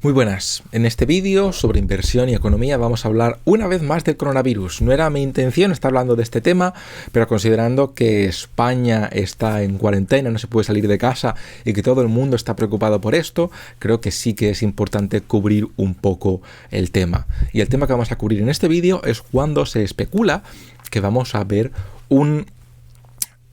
Muy buenas, en este vídeo sobre inversión y economía vamos a hablar una vez más del coronavirus. No era mi intención estar hablando de este tema, pero considerando que España está en cuarentena, no se puede salir de casa y que todo el mundo está preocupado por esto, creo que sí que es importante cubrir un poco el tema. Y el tema que vamos a cubrir en este vídeo es cuando se especula que vamos a ver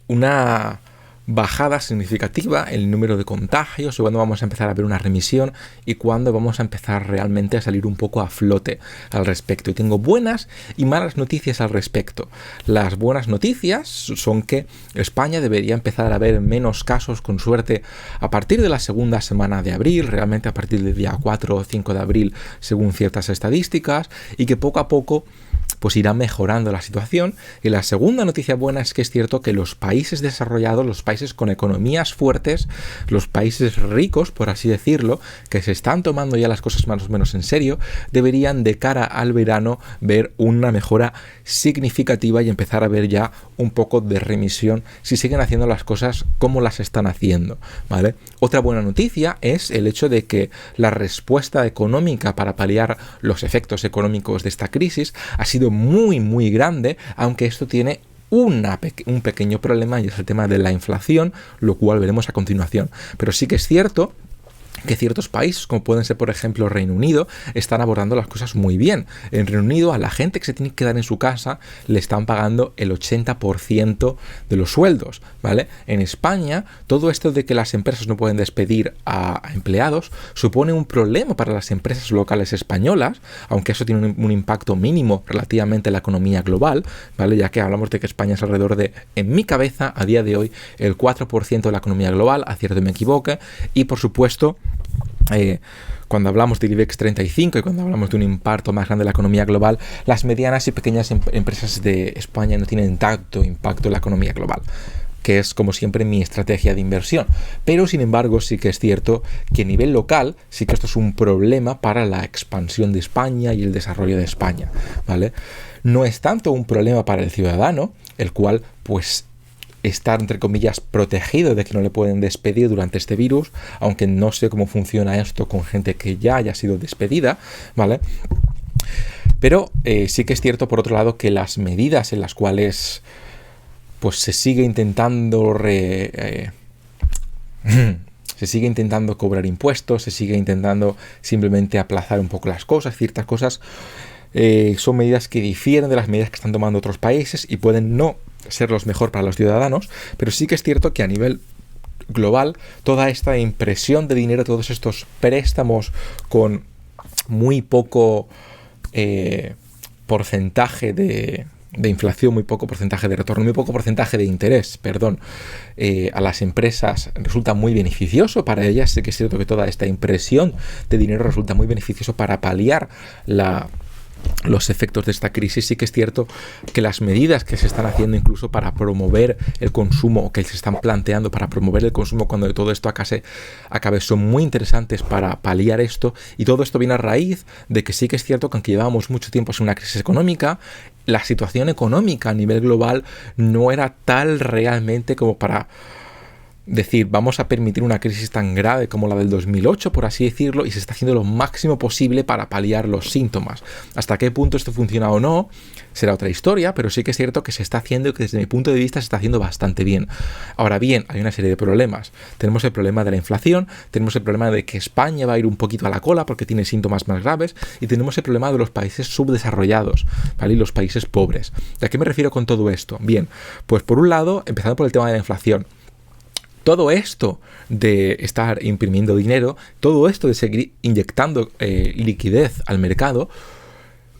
una bajada significativa en el número de contagios, o cuando vamos a empezar a ver una remisión y cuando vamos a empezar realmente a salir un poco a flote al respecto. Y tengo buenas y malas noticias al respecto. Las buenas noticias son que España debería empezar a ver menos casos, con suerte, a partir de la segunda semana de abril, realmente a partir del día 4 o 5 de abril, según ciertas estadísticas, y que poco a poco pues irá mejorando la situación. Y la segunda noticia buena es que es cierto que los países desarrollados, los países con economías fuertes, los países ricos, por así decirlo, que se están tomando ya las cosas más o menos en serio, deberían de cara al verano ver una mejora significativa y empezar a ver ya un poco de remisión si siguen haciendo las cosas como las están haciendo, ¿vale? Otra buena noticia es el hecho de que la respuesta económica para paliar los efectos económicos de esta crisis ha sido muy grande, aunque esto tiene un pequeño problema, y es el tema de la inflación, lo cual veremos a continuación. Pero sí que es cierto que ciertos países, como pueden ser por ejemplo Reino Unido, están abordando las cosas muy bien. En Reino Unido a la gente que se tiene que quedar en su casa le están pagando el 80% de los sueldos, ¿vale? En España, todo esto de que las empresas no pueden despedir a empleados supone un problema para las empresas locales españolas, aunque eso tiene un impacto mínimo relativamente en la economía global, ¿vale? Ya que hablamos de que España es alrededor de, en mi cabeza, a día de hoy, el 4% de la economía global, acierto me equivoque, y por supuesto, cuando hablamos del IBEX 35 y cuando hablamos de un impacto más grande de la economía global, las medianas y pequeñas empresas de España no tienen tanto impacto en la economía global, que es como siempre mi estrategia de inversión. Pero sin embargo sí que es cierto que a nivel local sí que esto es un problema para la expansión de España y el desarrollo de España, ¿vale? No es tanto un problema para el ciudadano, el cual pues estar, entre comillas, protegido de que no le pueden despedir durante este virus, aunque no sé cómo funciona esto con gente que ya haya sido despedida, ¿vale? Pero sí que es cierto, por otro lado, que las medidas en las cuales pues se sigue intentando cobrar impuestos, se sigue intentando simplemente aplazar un poco las cosas, ciertas cosas, son medidas que difieren de las medidas que están tomando otros países y pueden no ser los mejor para los ciudadanos, pero sí que es cierto que a nivel global toda esta impresión de dinero, todos estos préstamos con muy poco porcentaje de inflación, muy poco porcentaje de retorno, muy poco porcentaje de interés, a las empresas resulta muy beneficioso para ellas. Sí que es cierto que toda esta impresión de dinero resulta muy beneficioso para paliar los efectos de esta crisis. Sí que es cierto que las medidas que se están haciendo incluso para promover el consumo, o que se están planteando para promover el consumo cuando todo esto acabe, son muy interesantes para paliar esto, y todo esto viene a raíz de que sí que es cierto que aunque llevábamos mucho tiempo sin una crisis económica, la situación económica a nivel global no era tal realmente como para decir, vamos a permitir una crisis tan grave como la del 2008, por así decirlo, y se está haciendo lo máximo posible para paliar los síntomas. Hasta qué punto esto funciona o no será otra historia, pero sí que es cierto que se está haciendo y que desde mi punto de vista se está haciendo bastante bien. Ahora bien, hay una serie de problemas. Tenemos el problema de la inflación, tenemos el problema de que España va a ir un poquito a la cola porque tiene síntomas más graves, y tenemos el problema de los países subdesarrollados, ¿vale? Y los países pobres. ¿A qué me refiero con todo esto? Bien, pues por un lado, empezando por el tema de la inflación, todo esto de estar imprimiendo dinero, todo esto de seguir inyectando liquidez al mercado,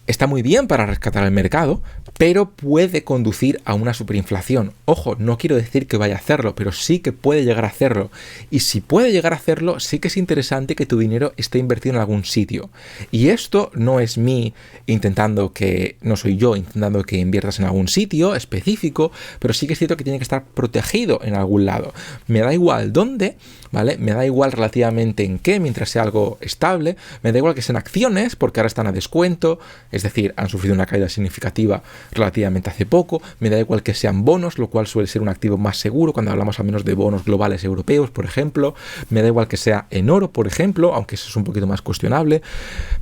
está muy bien para rescatar el mercado, pero puede conducir a una superinflación. Ojo, no quiero decir que vaya a hacerlo, pero sí que puede llegar a hacerlo. Y si puede llegar a hacerlo, sí que es interesante que tu dinero esté invertido en algún sitio. Y esto no es no soy yo intentando que inviertas en algún sitio específico, pero sí que es cierto que tiene que estar protegido en algún lado. Me da igual dónde, ¿vale? Me da igual relativamente en qué, mientras sea algo estable. Me da igual que sean acciones, porque ahora están a descuento, es decir, han sufrido una caída significativa relativamente hace poco. Me da igual que sean bonos, lo cual suele ser un activo más seguro cuando hablamos al menos de bonos globales europeos, por ejemplo. Me da igual que sea en oro, por ejemplo, aunque eso es un poquito más cuestionable.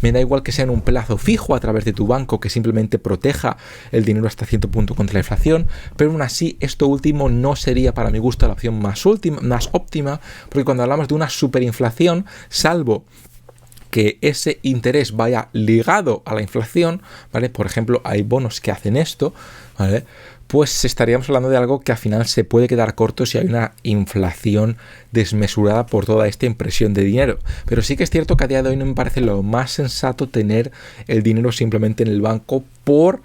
Me da igual que sea en un plazo fijo a través de tu banco, que simplemente proteja el dinero hasta cierto punto contra la inflación, pero aún así esto último no sería para mi gusto la opción más óptima, porque cuando hablamos de una superinflación, salvo que ese interés vaya ligado a la inflación, ¿vale? Por ejemplo, hay bonos que hacen esto, ¿vale? Pues estaríamos hablando de algo que al final se puede quedar corto si hay una inflación desmesurada por toda esta impresión de dinero. Pero sí que es cierto que a día de hoy no me parece lo más sensato tener el dinero simplemente en el banco por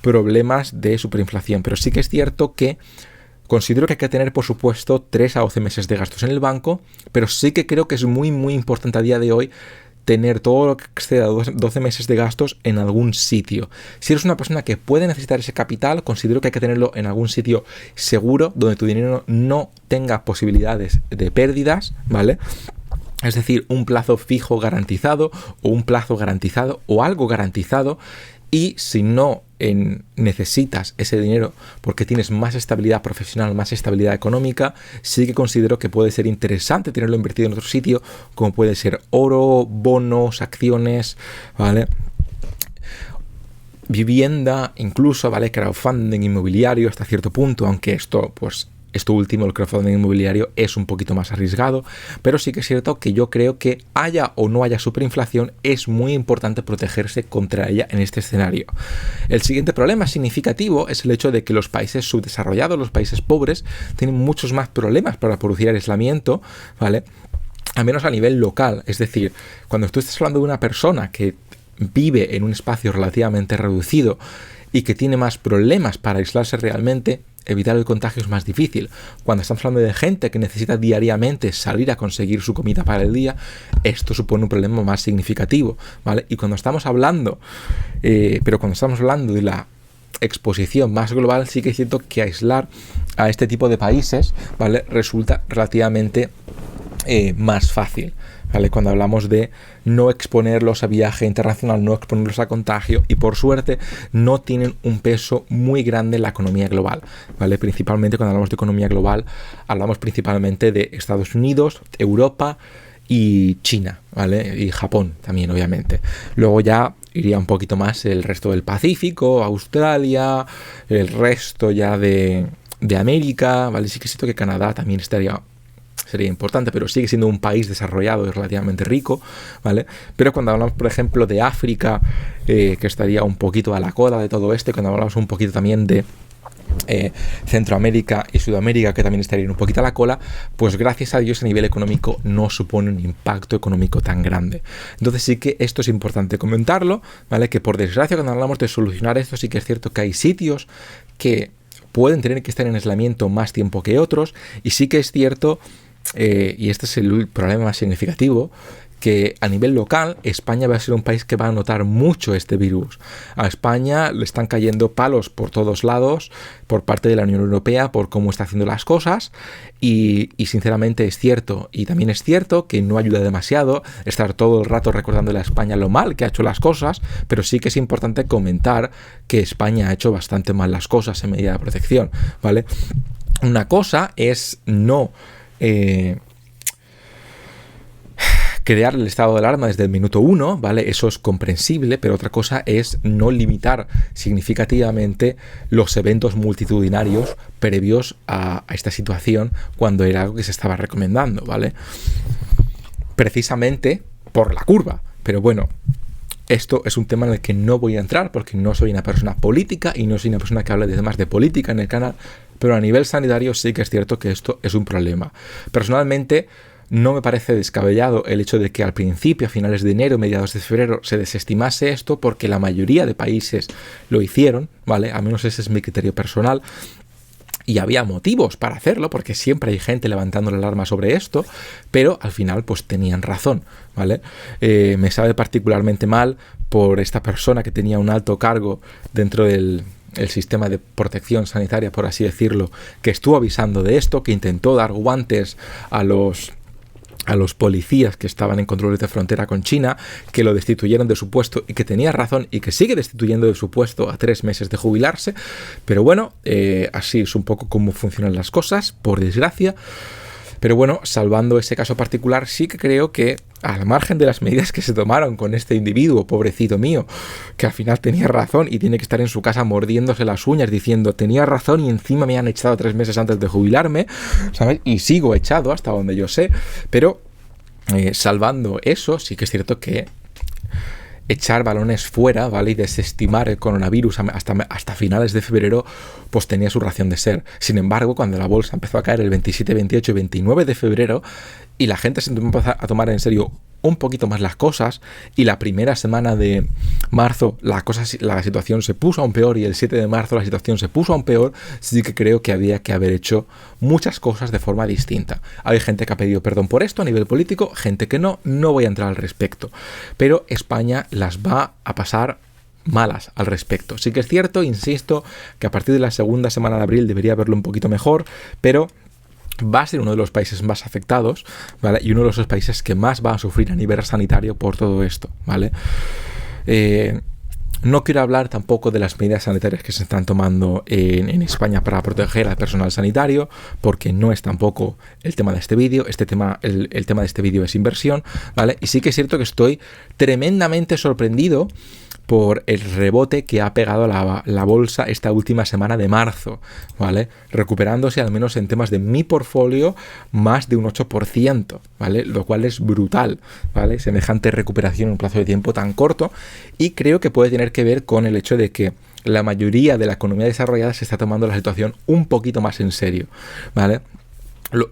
problemas de superinflación. Pero sí que es cierto que considero que hay que tener, por supuesto, 3 a 12 meses de gastos en el banco, pero sí que creo que es muy, muy importante a día de hoy tener todo lo que exceda 12 meses de gastos en algún sitio. Si eres una persona que puede necesitar ese capital, considero que hay que tenerlo en algún sitio seguro, donde tu dinero no tenga posibilidades de pérdidas, ¿vale? Es decir, un plazo fijo garantizado o un plazo garantizado o algo garantizado. Y si no necesitas ese dinero porque tienes más estabilidad profesional, más estabilidad económica, sí que considero que puede ser interesante tenerlo invertido en otro sitio, como puede ser oro, bonos, acciones, ¿vale? Vivienda, incluso, ¿vale? Crowdfunding inmobiliario hasta cierto punto, aunque esto último, el crowdfunding inmobiliario, es un poquito más arriesgado, pero sí que es cierto que yo creo que haya o no haya superinflación, es muy importante protegerse contra ella en este escenario. El siguiente problema significativo es el hecho de que los países subdesarrollados, los países pobres, tienen muchos más problemas para producir aislamiento, ¿vale? Al menos a nivel local. Es decir, cuando tú estás hablando de una persona que vive en un espacio relativamente reducido y que tiene más problemas para aislarse realmente, evitar el contagio es más difícil. Cuando estamos hablando de gente que necesita diariamente salir a conseguir su comida para el día, esto supone un problema más significativo, ¿vale? Y cuando estamos hablando, de la exposición más global, sí que es cierto que aislar a este tipo de países, ¿vale?, resulta relativamente más fácil, ¿vale? Cuando hablamos de no exponerlos a viaje internacional, no exponerlos a contagio, y por suerte no tienen un peso muy grande en la economía global, ¿vale? Principalmente cuando hablamos de economía global, hablamos principalmente de Estados Unidos, Europa y China, ¿vale? Y Japón también, obviamente. Luego ya iría un poquito más el resto del Pacífico, Australia, el resto ya de América, ¿vale? Sí que siento que Canadá también sería importante, pero sigue siendo un país desarrollado y relativamente rico, ¿vale? Pero cuando hablamos, por ejemplo, de África, que estaría un poquito a la cola de todo esto, cuando hablamos un poquito también de Centroamérica y Sudamérica, que también estarían un poquito a la cola, pues gracias a Dios a nivel económico no supone un impacto económico tan grande. Entonces sí que esto es importante comentarlo, ¿vale? Que por desgracia cuando hablamos de solucionar esto, sí que es cierto que hay sitios que pueden tener que estar en aislamiento más tiempo que otros, y sí que es cierto, y este es el problema más significativo, que a nivel local España va a ser un país que va a notar mucho este virus. A España le están cayendo palos por todos lados por parte de la Unión Europea por cómo está haciendo las cosas, y sinceramente es cierto, y también es cierto que no ayuda demasiado estar todo el rato recordándole a España lo mal que ha hecho las cosas, pero sí que es importante comentar que España ha hecho bastante mal las cosas en medida de protección, ¿vale? Una cosa es no crear el estado de alarma desde el minuto 1, ¿vale? Eso es comprensible, pero otra cosa es no limitar significativamente los eventos multitudinarios previos a esta situación cuando era algo que se estaba recomendando, ¿vale? Precisamente por la curva. Pero bueno, esto es un tema en el que no voy a entrar porque no soy una persona política y no soy una persona que hable de temas de política en el canal, pero a nivel sanitario sí que es cierto que esto es un problema. Personalmente, no me parece descabellado el hecho de que al principio, a finales de enero, mediados de febrero, se desestimase esto, porque la mayoría de países lo hicieron, ¿vale? Al menos ese es mi criterio personal. Y había motivos para hacerlo, porque siempre hay gente levantando la alarma sobre esto, pero al final pues tenían razón, ¿vale? Me sabe particularmente mal por esta persona que tenía un alto cargo dentro del sistema de protección sanitaria, por así decirlo, que estuvo avisando de esto, que intentó dar guantes a los a los policías que estaban en controles de frontera con China, que lo destituyeron de su puesto y que tenía razón y que sigue destituyendo de su puesto a 3 meses de jubilarse. Pero bueno, así es un poco cómo funcionan las cosas, por desgracia. Pero bueno, salvando ese caso particular, sí que creo que, al margen de las medidas que se tomaron con este individuo, pobrecito mío, que al final tenía razón y tiene que estar en su casa mordiéndose las uñas diciendo tenía razón y encima me han echado 3 meses antes de jubilarme, ¿sabes? Y sigo echado hasta donde yo sé, pero salvando eso, sí que es cierto que echar balones fuera, ¿vale? Y desestimar el coronavirus hasta finales de febrero, pues tenía su razón de ser. Sin embargo, cuando la bolsa empezó a caer el 27, 28 y 29 de febrero y la gente se empezó a tomar en serio un poquito más las cosas y la primera semana de marzo la situación se puso aún peor y el 7 de marzo la situación se puso aún peor, sí que creo que había que haber hecho muchas cosas de forma distinta. Hay gente que ha pedido perdón por esto a nivel político, gente que no voy a entrar al respecto, pero España las va a pasar malas al respecto. Sí que es cierto, insisto, que a partir de la segunda semana de abril debería verlo un poquito mejor, pero va a ser uno de los países más afectados, ¿vale? Y uno de los países que más va a sufrir a nivel sanitario por todo esto, ¿vale? No quiero hablar tampoco de las medidas sanitarias que se están tomando en España para proteger al personal sanitario, porque no es tampoco el tema de este vídeo. El tema de este vídeo es inversión, ¿vale? Y sí que es cierto que estoy tremendamente sorprendido por el rebote que ha pegado la bolsa esta última semana de marzo, ¿vale? Recuperándose al menos en temas de mi portfolio más de un 8%, ¿vale? Lo cual es brutal, ¿vale? Semejante recuperación en un plazo de tiempo tan corto, y creo que puede tener que ver con el hecho de que la mayoría de la economía desarrollada se está tomando la situación un poquito más en serio, ¿vale?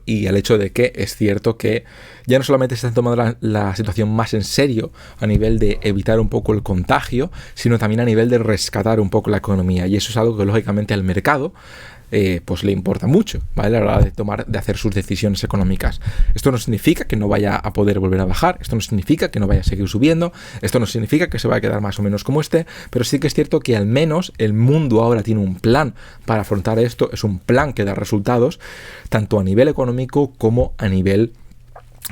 Y el hecho de que es cierto que ya no solamente se está tomando la situación más en serio a nivel de evitar un poco el contagio, sino también a nivel de rescatar un poco la economía. Y eso es algo que lógicamente al mercado pues le importa mucho, ¿vale? A la hora de hacer sus decisiones económicas. Esto no significa que no vaya a poder volver a bajar, esto no significa que no vaya a seguir subiendo, esto no significa que se vaya a quedar más o menos como esté, pero sí que es cierto que al menos el mundo ahora tiene un plan para afrontar esto, es un plan que da resultados, tanto a nivel económico como a nivel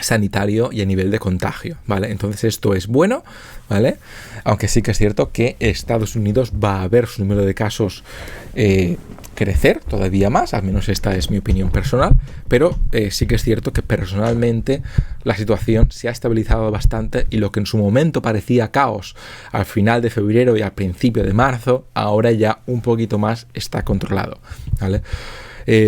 sanitario y a nivel de contagio, ¿vale? Entonces esto es bueno, ¿vale? Aunque sí que es cierto que Estados Unidos va a ver su número de casos crecer todavía más, al menos esta es mi opinión personal, pero sí que es cierto que personalmente la situación se ha estabilizado bastante y lo que en su momento parecía caos al final de febrero y al principio de marzo, ahora ya un poquito más está controlado, ¿vale?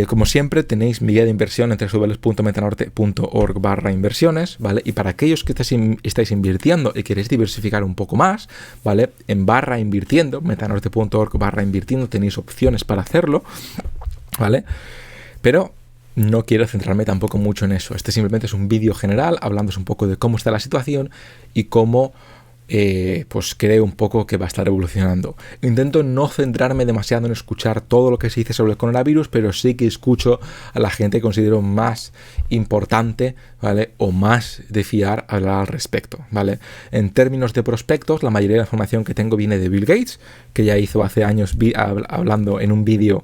Como siempre, tenéis mi guía de inversión en www.metanorte.org/inversiones, ¿vale? Y para aquellos que estáis invirtiendo y queréis diversificar un poco más, ¿vale? En /invirtiendo, metanorte.org/invirtiendo, tenéis opciones para hacerlo, ¿vale? Pero no quiero centrarme tampoco mucho en eso. Este simplemente es un vídeo general, hablándoos un poco de cómo está la situación y cómo pues creo un poco que va a estar evolucionando. Intento no centrarme demasiado en escuchar todo lo que se dice sobre el coronavirus, pero sí que escucho a la gente que considero más importante, ¿vale? O más de fiar hablar al respecto, ¿vale? En términos de prospectos, la mayoría de la información que tengo viene de Bill Gates, que ya hizo hace años hablando en un vídeo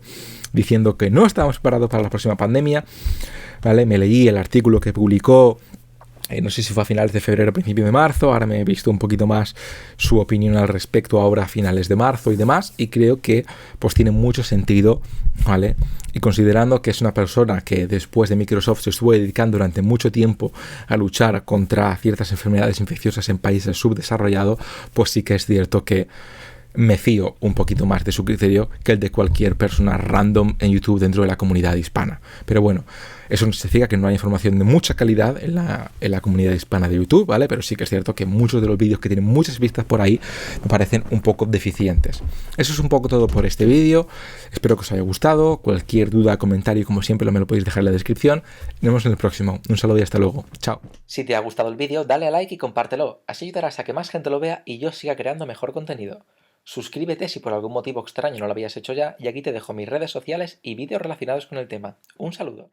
diciendo que no estábamos preparados para la próxima pandemia, ¿vale? Me leí el artículo que publicó, no sé si fue a finales de febrero o principio de marzo, ahora me he visto un poquito más su opinión al respecto ahora a finales de marzo y demás, y creo que pues tiene mucho sentido, ¿vale? Y considerando que es una persona que después de Microsoft se estuvo dedicando durante mucho tiempo a luchar contra ciertas enfermedades infecciosas en países subdesarrollados, pues sí que es cierto que me fío un poquito más de su criterio que el de cualquier persona random en YouTube dentro de la comunidad hispana. Pero bueno, eso no significa que no haya información de mucha calidad en la comunidad hispana de YouTube, ¿vale? Pero sí que es cierto que muchos de los vídeos que tienen muchas vistas por ahí me parecen un poco deficientes. Eso es un poco todo por este vídeo. Espero que os haya gustado. Cualquier duda, comentario, como siempre, me lo podéis dejar en la descripción. Nos vemos en el próximo. Un saludo y hasta luego. Chao. Si te ha gustado el vídeo, dale a like y compártelo. Así ayudarás a que más gente lo vea y yo siga creando mejor contenido. Suscríbete si por algún motivo extraño no lo habías hecho ya, y aquí te dejo mis redes sociales y vídeos relacionados con el tema. Un saludo.